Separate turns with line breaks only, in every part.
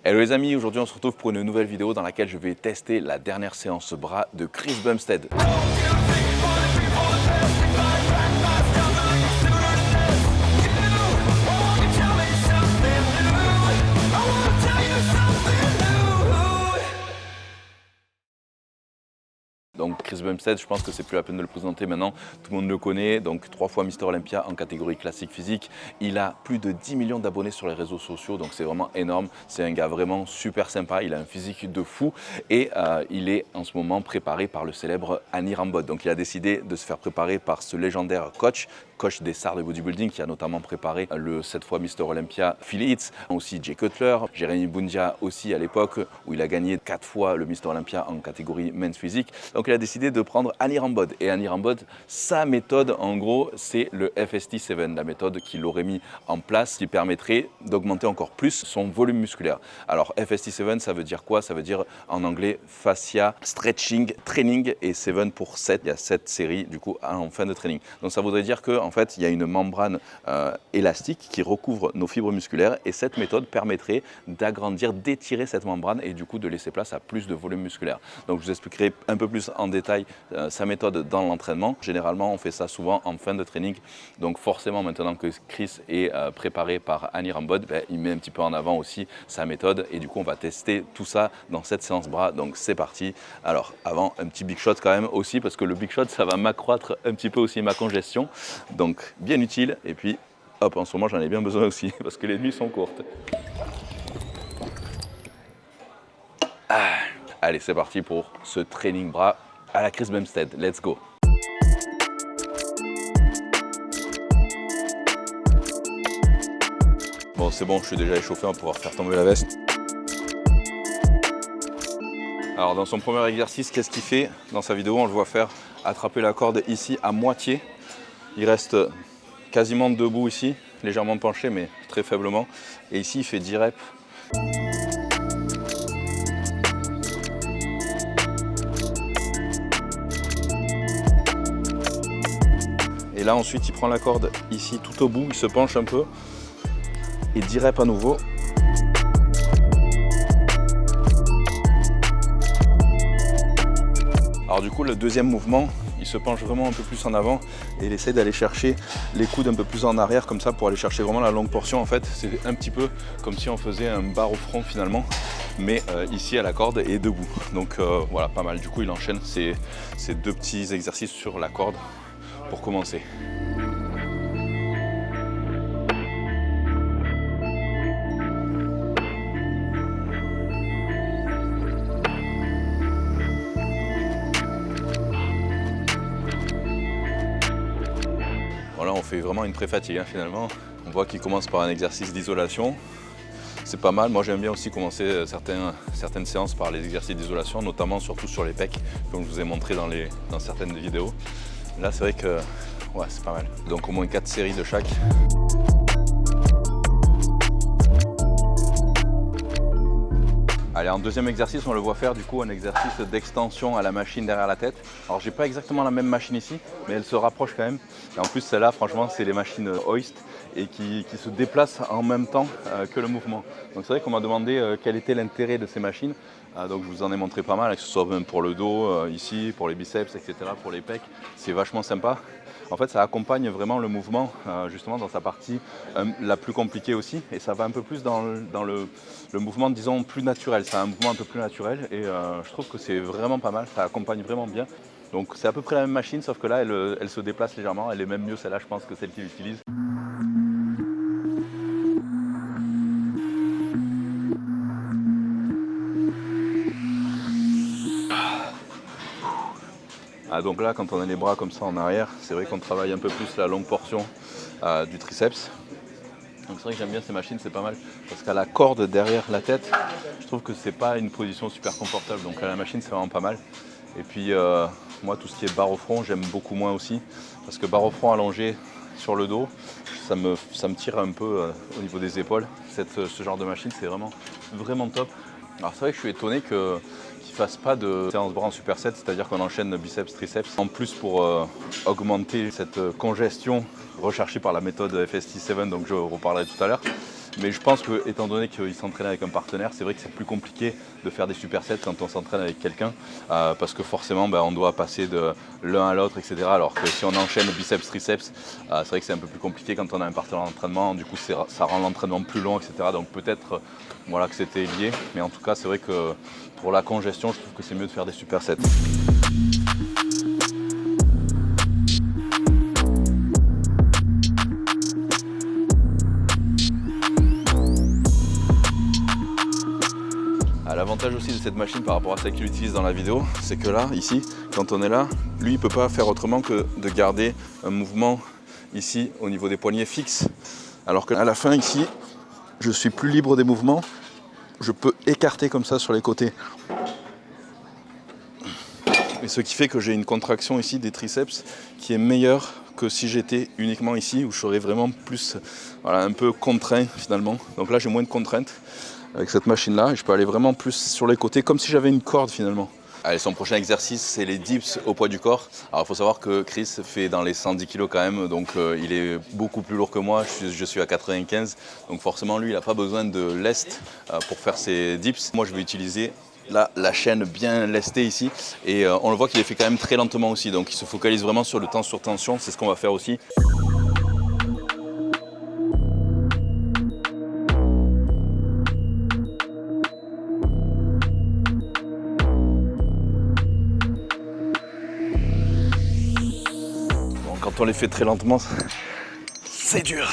Hello les amis, aujourd'hui on se retrouve pour une nouvelle vidéo dans laquelle je vais tester la dernière séance bras de Chris Bumstead. Donc Chris Bumstead, je pense que c'est plus la peine de le présenter maintenant, tout le monde le connaît, donc 3 fois Mister Olympia en catégorie classique physique. Il a plus de 10 millions d'abonnés sur les réseaux sociaux, donc c'est vraiment énorme. C'est un gars vraiment super sympa, il a un physique de fou et il est en ce moment préparé par le célèbre Annie Rambod. Donc il a décidé de se faire préparer par ce légendaire coach des stars de bodybuilding qui a notamment préparé le 7 fois Mister Olympia Phil Heath, aussi Jay Cutler, Jeremy Bundia aussi à l'époque où il a gagné 4 fois le Mister Olympia en catégorie men's physique. Donc il a décidé de prendre Annie Rambod. Et Annie Rambod, sa méthode en gros, c'est le FST7, la méthode qu'il aurait mis en place qui permettrait d'augmenter encore plus son volume musculaire. Alors FST7, ça veut dire quoi? Ça veut dire en anglais fascia, stretching, training et 7 pour 7. Il y a 7 séries du coup en fin de training. Donc ça voudrait dire que en fait, il y a une membrane élastique qui recouvre nos fibres musculaires et cette méthode permettrait d'agrandir, d'étirer cette membrane et du coup de laisser place à plus de volume musculaire. Donc je vous expliquerai un peu plus en détail sa méthode dans l'entraînement. Généralement, on fait ça souvent en fin de training. Donc forcément, maintenant que Chris est préparé par Annie Rambod, il met un petit peu en avant aussi sa méthode et du coup, on va tester tout ça dans cette séance bras. Donc c'est parti. Alors avant, un petit big shot quand même aussi parce que le big shot, ça va m'accroître un petit peu aussi ma congestion. Donc bien utile et puis hop, en ce moment j'en ai bien besoin aussi parce que les nuits sont courtes. Allez, c'est parti pour ce training bras à la Chris Bumstead. Let's go. Bon, c'est bon, je suis déjà échauffé, on va pouvoir faire tomber la veste. Alors dans son premier exercice, qu'est-ce qu'il fait? Dans sa vidéo, on le voit faire attraper la corde ici à moitié. Il reste quasiment debout ici, légèrement penché mais très faiblement. Et ici il fait 10 reps. Et là ensuite il prend la corde ici tout au bout, il se penche un peu. Et 10 reps à nouveau. Alors du coup le deuxième mouvement, il se penche vraiment un peu plus en avant et il essaie d'aller chercher les coudes un peu plus en arrière comme ça pour aller chercher vraiment la longue portion. En fait, c'est un petit peu comme si on faisait un bar au front finalement, mais ici à la corde et debout. Donc voilà, pas mal. Du coup, il enchaîne ces 2 petits exercices sur la corde pour commencer. Voilà, on fait vraiment une pré-fatigue hein, finalement. On voit qu'il commence par un exercice d'isolation. C'est pas mal. Moi j'aime bien aussi commencer certaines séances par les exercices d'isolation, notamment surtout sur les pecs, comme je vous ai montré dans certaines vidéos. Là c'est vrai que ouais, c'est pas mal. Donc au moins 4 séries de chaque. Allez, en deuxième exercice, on le voit faire du coup un exercice d'extension à la machine derrière la tête. Alors j'ai pas exactement la même machine ici, mais elle se rapproche quand même. Et en plus celle-là, franchement, c'est les machines hoist et qui se déplacent en même temps que le mouvement. Donc c'est vrai qu'on m'a demandé quel était l'intérêt de ces machines. Donc je vous en ai montré pas mal, que ce soit même pour le dos, ici, pour les biceps, etc., pour les pecs. C'est vachement sympa. En fait, ça accompagne vraiment le mouvement, justement dans sa partie la plus compliquée aussi. Et ça va un peu plus dans le mouvement, disons, plus naturel. C'est un mouvement un peu plus naturel et je trouve que c'est vraiment pas mal. Ça accompagne vraiment bien. Donc c'est à peu près la même machine, sauf que là, elle se déplace légèrement. Elle est même mieux celle-là, je pense, que celle qu'il utilise. Donc là, quand on a les bras comme ça en arrière, c'est vrai qu'on travaille un peu plus la longue portion du triceps. Donc c'est vrai que j'aime bien ces machines, c'est pas mal. Parce qu'à la corde derrière la tête, je trouve que c'est pas une position super confortable. Donc à la machine, c'est vraiment pas mal. Et puis moi, tout ce qui est barre au front, j'aime beaucoup moins aussi. Parce que barre au front allongé sur le dos, ça me tire un peu au niveau des épaules. Ce genre de machine, c'est vraiment top. Alors c'est vrai que je suis étonné qu'ils ne fassent pas de séance bras en superset, c'est-à-dire qu'on enchaîne biceps, triceps. En plus pour augmenter cette congestion recherchée par la méthode FST7, donc je reparlerai tout à l'heure. Mais je pense que, étant donné qu'il s'entraîne avec un partenaire, c'est vrai que c'est plus compliqué de faire des supersets quand on s'entraîne avec quelqu'un, parce que forcément, on doit passer de l'un à l'autre, etc. Alors que si on enchaîne biceps, triceps, c'est vrai que c'est un peu plus compliqué quand on a un partenaire d'entraînement. Du coup, ça rend l'entraînement plus long, etc. Donc peut-être voilà, que c'était lié. Mais en tout cas, c'est vrai que pour la congestion, je trouve que c'est mieux de faire des supersets. L'avantage aussi de cette machine par rapport à celle qu'il utilise dans la vidéo, c'est que là, ici, quand on est là, lui, il ne peut pas faire autrement que de garder un mouvement ici au niveau des poignets fixe. Alors qu'à la fin, ici, je suis plus libre des mouvements. Je peux écarter comme ça sur les côtés. Et ce qui fait que j'ai une contraction ici des triceps qui est meilleure que si j'étais uniquement ici, où je serais vraiment plus, voilà, un peu contraint finalement. Donc là, j'ai moins de contraintes avec cette machine-là, et je peux aller vraiment plus sur les côtés, comme si j'avais une corde finalement. Allez, son prochain exercice, c'est les dips au poids du corps. Alors il faut savoir que Chris fait dans les 110 kg quand même, donc il est beaucoup plus lourd que moi, je suis à 95, donc forcément lui, il n'a pas besoin de lest pour faire ses dips. Moi, je vais utiliser là, la chaîne bien lestée ici, et on le voit qu'il est fait quand même très lentement aussi, donc il se focalise vraiment sur le temps sur tension, c'est ce qu'on va faire aussi. Quand on les fait très lentement, c'est dur.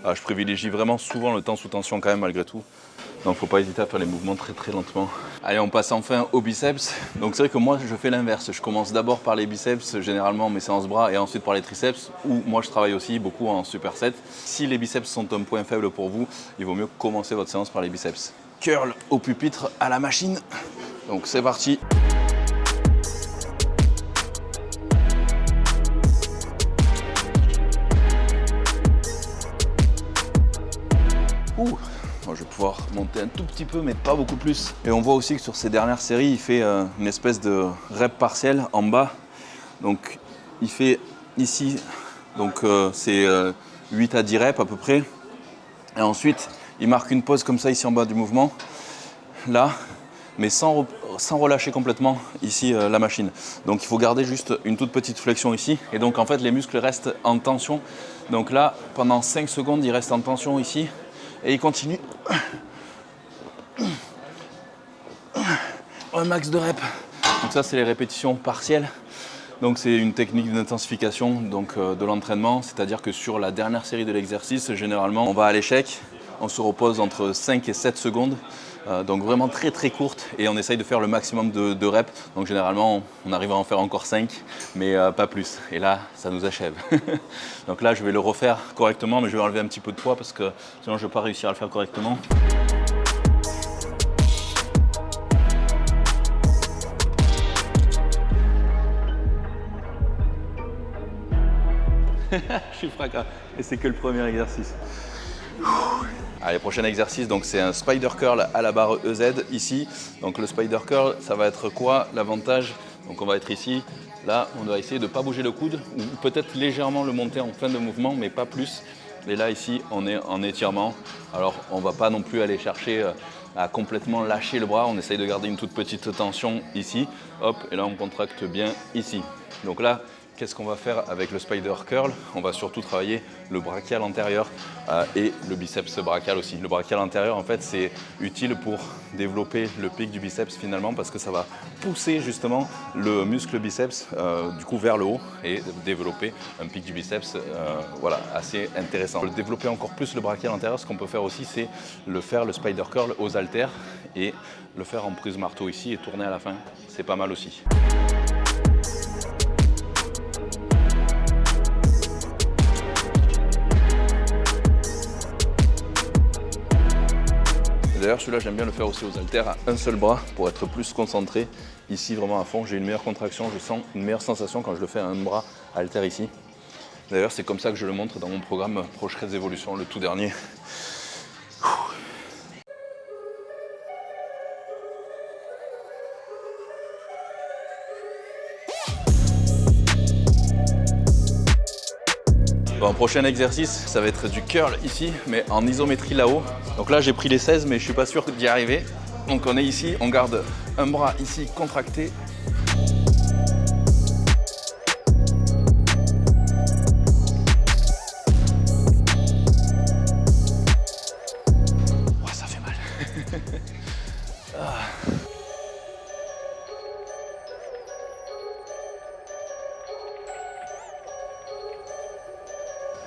Je privilégie vraiment souvent le temps sous tension quand même malgré tout. Donc faut pas hésiter à faire les mouvements très lentement. Allez, on passe enfin aux biceps. Donc c'est vrai que moi je fais l'inverse. Je commence d'abord par les biceps, généralement mes séances bras, et ensuite par les triceps, où moi je travaille aussi beaucoup en superset. Si les biceps sont un point faible pour vous, il vaut mieux commencer votre séance par les biceps. Curl au pupitre à la machine. Donc c'est parti. Je vais pouvoir monter un tout petit peu, mais pas beaucoup plus. Et on voit aussi que sur ces dernières séries, il fait une espèce de rep partiel en bas. Donc il fait ici, donc c'est 8 à 10 reps à peu près. Et ensuite, il marque une pause comme ça ici en bas du mouvement, là, mais sans relâcher complètement ici la machine. Donc il faut garder juste une toute petite flexion ici. Et donc en fait, les muscles restent en tension. Donc là, pendant 5 secondes, il reste en tension ici. Et il continue un max de reps. Donc ça, c'est les répétitions partielles. Donc c'est une technique d'intensification de l'entraînement. C'est-à-dire que sur la dernière série de l'exercice, généralement, on va à l'échec. On se repose entre 5 et 7 secondes. Donc vraiment très courte, et on essaye de faire le maximum de reps. Donc généralement on arrive à en faire encore 5, mais pas plus. Et là, ça nous achève. Donc là, je vais le refaire correctement, mais je vais enlever un petit peu de poids parce que sinon je ne vais pas réussir à le faire correctement. Je suis fracas, et c'est que le premier exercice. Allez, prochain exercice, donc c'est un spider curl à la barre EZ ici. Donc le spider curl, ça va être quoi l'avantage? Donc on va être ici, là on doit essayer de ne pas bouger le coude, ou peut-être légèrement le monter en fin de mouvement, mais pas plus. Et là ici, on est en étirement. Alors on ne va pas non plus aller chercher à complètement lâcher le bras, on essaye de garder une toute petite tension ici. Hop, et là on contracte bien ici. Donc là, qu'est-ce qu'on va faire avec le spider curl? On va surtout travailler le brachial antérieur et le biceps brachial aussi. Le brachial antérieur, en fait, c'est utile pour développer le pic du biceps finalement, parce que ça va pousser justement le muscle biceps du coup vers le haut et développer un pic du biceps voilà, assez intéressant. Pour développer encore plus le brachial antérieur, ce qu'on peut faire aussi, c'est le spider curl aux haltères et le faire en prise marteau ici et tourner à la fin. C'est pas mal aussi. D'ailleurs, celui-là, j'aime bien le faire aussi aux haltères à un seul bras pour être plus concentré. Ici, vraiment à fond, j'ai une meilleure contraction, je sens une meilleure sensation quand je le fais à un bras haltère ici. D'ailleurs, c'est comme ça que je le montre dans mon programme Proche Évolution, le tout dernier. Bon, prochain exercice, ça va être du curl ici, mais en isométrie là-haut. Donc là, j'ai pris les 16, mais je suis pas sûr d'y arriver. Donc on est ici, on garde un bras ici contracté. Oh, ça fait mal.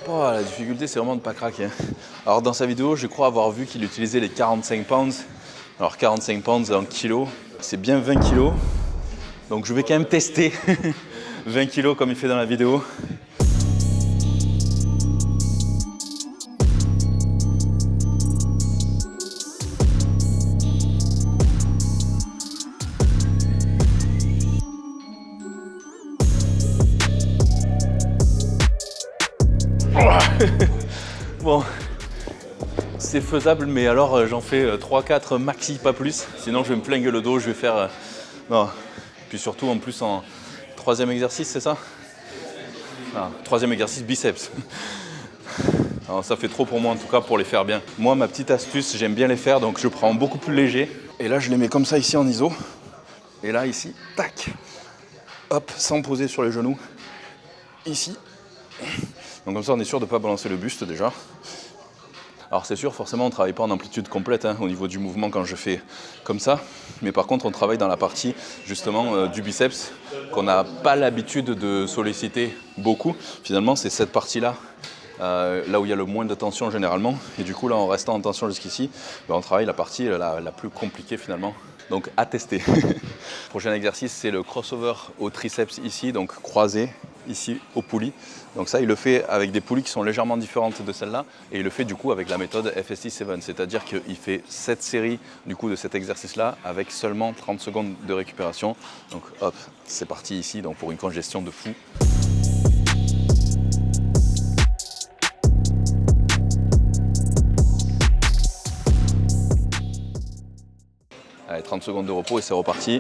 Oh, la difficulté, c'est vraiment de ne pas craquer. Alors dans sa vidéo, je crois avoir vu qu'il utilisait les 45 pounds. Alors 45 pounds en kilos, c'est bien 20 kilos. Donc je vais quand même tester 20 kilos comme il fait dans la vidéo. Bon, c'est faisable, mais alors j'en fais 3-4 maxi, pas plus. Sinon je vais me flinguer le dos, je vais faire... non. Puis surtout en plus en troisième exercice, c'est ça? Troisième exercice, biceps. Alors, ça fait trop pour moi en tout cas pour les faire bien. Moi, ma petite astuce, j'aime bien les faire, donc je prends beaucoup plus léger. Et là, je les mets comme ça ici en iso. Et là, ici, tac. Hop, sans poser sur les genoux. Ici. Donc comme ça, on est sûr de ne pas balancer le buste déjà. Alors c'est sûr, forcément, on ne travaille pas en amplitude complète au niveau du mouvement quand je fais comme ça. Mais par contre, on travaille dans la partie justement du biceps qu'on n'a pas l'habitude de solliciter beaucoup. Finalement, c'est cette partie-là, là où il y a le moins de tension généralement. Et du coup, là, en restant en tension jusqu'ici, on travaille la partie la plus compliquée finalement. Donc à tester. Prochain exercice, c'est le crossover au triceps ici, donc croisé ici au poulie. Donc ça, il le fait avec des poulies qui sont légèrement différentes de celle-là, et il le fait du coup avec la méthode FST7, c'est-à-dire qu'il fait 7 séries du coup de cet exercice-là avec seulement 30 secondes de récupération. Donc hop, c'est parti ici, donc pour une congestion de fou. Allez, 30 secondes de repos et c'est reparti.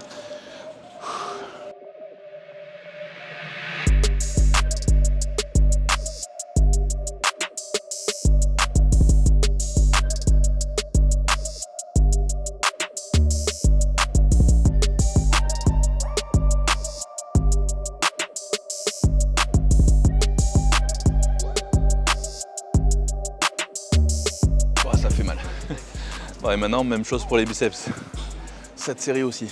Oh, ça fait mal. Bon, et maintenant, même chose pour les biceps. Cette série aussi.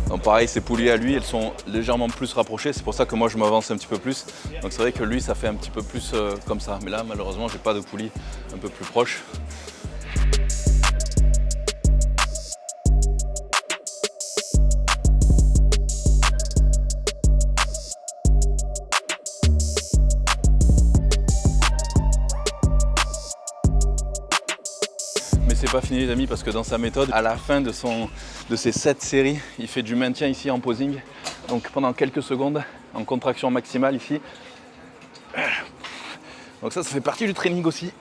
Donc pareil, ces poulies à lui, elles sont légèrement plus rapprochées. C'est pour ça que moi, je m'avance un petit peu plus. Donc c'est vrai que lui, ça fait un petit peu plus comme ça. Mais là, malheureusement, j'ai pas de poulies un peu plus proches. Mais c'est pas fini les amis, parce que dans sa méthode, à la fin de ces 7 séries, il fait du maintien ici en posing. Donc pendant quelques secondes, en contraction maximale ici. Donc ça fait partie du training aussi.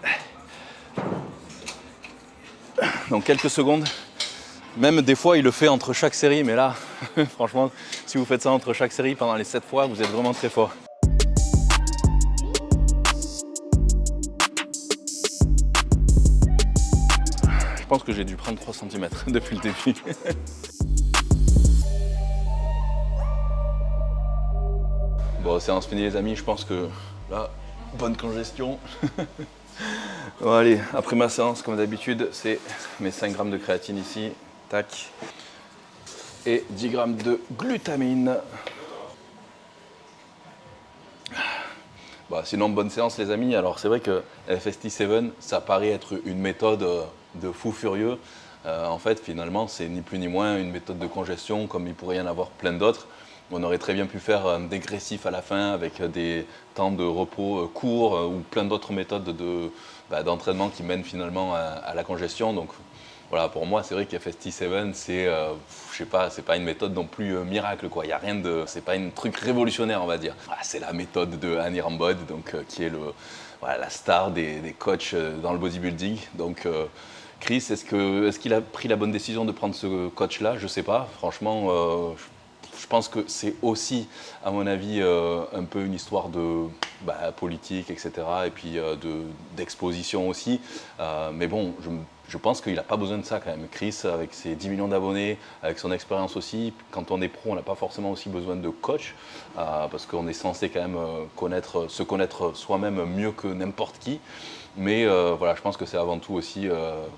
Donc quelques secondes. Même des fois, il le fait entre chaque série, mais là, franchement, si vous faites ça entre chaque série pendant les 7 fois, vous êtes vraiment très fort. Je pense que j'ai dû prendre 3 cm depuis le début. Bon, séance finie les amis, je pense que là, bonne congestion. Bon allez, après ma séance, comme d'habitude, c'est mes 5 grammes de créatine ici, tac, et 10 grammes de glutamine. Bah, sinon, bonne séance les amis. Alors c'est vrai que FST7, ça paraît être une méthode de fou furieux. En fait, finalement, c'est ni plus ni moins une méthode de congestion comme il pourrait y en avoir plein d'autres. On aurait très bien pu faire un dégressif à la fin avec des temps de repos courts ou plein d'autres méthodes d'entraînement qui mènent finalement à la congestion. Donc voilà, pour moi, c'est vrai que FST7, c'est, je sais pas, c'est pas une méthode non plus miracle, quoi. Il y a rien de, c'est pas un truc révolutionnaire, on va dire. Voilà, c'est la méthode de Annie Rambod, donc qui est la star des coachs dans le bodybuilding. Donc Chris, est-ce qu'il a pris la bonne décision de prendre ce coach-là? Je sais pas. Franchement, je pense que c'est aussi, à mon avis, un peu une histoire de politique, etc. Et puis d'exposition aussi. Mais bon, je pense qu'il n'a pas besoin de ça quand même. Chris, avec ses 10 millions d'abonnés, avec son expérience aussi, quand on est pro, on n'a pas forcément aussi besoin de coach, parce qu'on est censé quand même se connaître soi-même mieux que n'importe qui. Mais voilà, je pense que c'est avant tout aussi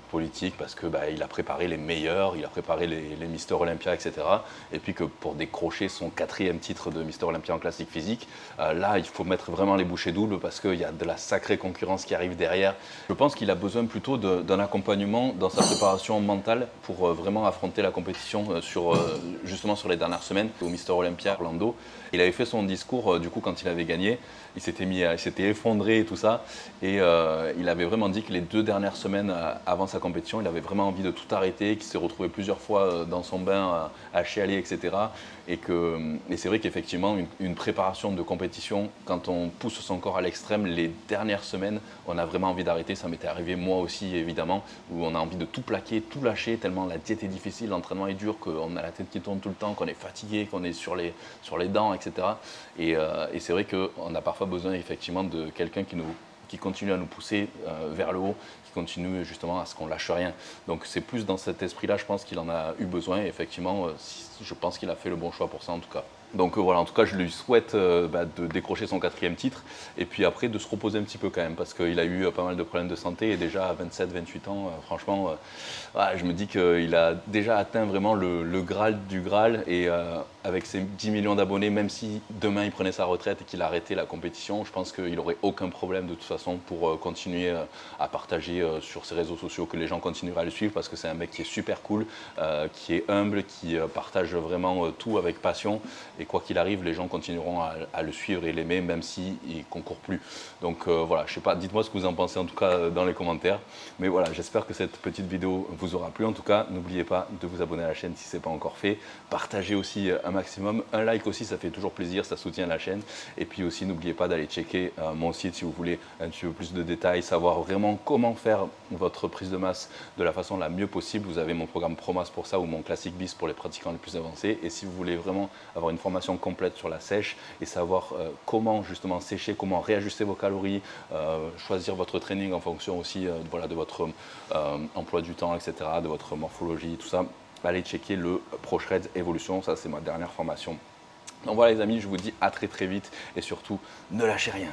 politique, parce que il a préparé les meilleurs, il a préparé les Mister Olympia, etc. Et puis que pour décrocher son 4e titre de Mister Olympia en classique physique, là, il faut mettre vraiment les bouchées doubles, parce qu'il y a de la sacrée concurrence qui arrive derrière. Je pense qu'il a besoin plutôt d'un accompagnement dans sa préparation mentale pour vraiment affronter la compétition justement sur les dernières semaines au Mister Olympia Orlando. Il avait fait son discours du coup quand il avait gagné, il s'était effondré et tout ça, et il avait vraiment dit que les 2 dernières semaines avant sa compétition, il avait vraiment envie de tout arrêter, qu'il s'est retrouvé plusieurs fois dans son bain à chialer, etc. Et c'est vrai qu'effectivement, une préparation de compétition, quand on pousse son corps à l'extrême, les dernières semaines, on a vraiment envie d'arrêter. Ça m'était arrivé moi aussi, évidemment, où on a envie de tout plaquer, tout lâcher, tellement la diète est difficile, l'entraînement est dur, qu'on a la tête qui tourne tout le temps, qu'on est fatigué, qu'on est sur les dents, etc. Et c'est vrai qu'on a parfois besoin effectivement de quelqu'un qui continue à nous pousser vers le haut, qui continue justement à ce qu'on lâche rien. Donc c'est plus dans cet esprit-là, je pense qu'il en a eu besoin, et effectivement, je pense qu'il a fait le bon choix pour ça en tout cas. Donc voilà, en tout cas, je lui souhaite de décrocher son 4e titre, et puis après de se reposer un petit peu quand même, parce qu'il a eu pas mal de problèmes de santé, et déjà à 27-28 ans, franchement, je me dis qu'il a déjà atteint vraiment le Graal du Graal, et avec ses 10 millions d'abonnés, même si demain il prenait sa retraite et qu'il arrêtait la compétition, je pense qu'il n'aurait aucun problème de toute façon pour continuer à partager sur ses réseaux sociaux, que les gens continueraient à le suivre, parce que c'est un mec qui est super cool, qui est humble, qui partage vraiment tout avec passion. Et quoi qu'il arrive, les gens continueront à le suivre et l'aimer, même s'il ne concourt plus. Donc voilà, je sais pas, dites-moi ce que vous en pensez en tout cas dans les commentaires. Mais voilà, j'espère que cette petite vidéo vous aura plu. En tout cas, n'oubliez pas de vous abonner à la chaîne si ce n'est pas encore fait. Partagez aussi un maximum. Un like aussi, ça fait toujours plaisir, ça soutient la chaîne. Et puis aussi, n'oubliez pas d'aller checker mon site si vous voulez un petit peu plus de détails, savoir vraiment comment faire votre prise de masse de la façon la mieux possible. Vous avez mon programme ProMass pour ça, ou mon Classic Bis pour les pratiquants les plus avancés. Et si vous voulez vraiment avoir une formation complète sur la sèche et savoir comment justement sécher, comment réajuster vos calories, choisir votre training en fonction aussi de votre emploi du temps, etc., de votre morphologie, tout ça, allez checker le ProShreds Evolution, ça c'est ma dernière formation. Donc voilà les amis, je vous dis à très très vite, et surtout ne lâchez rien.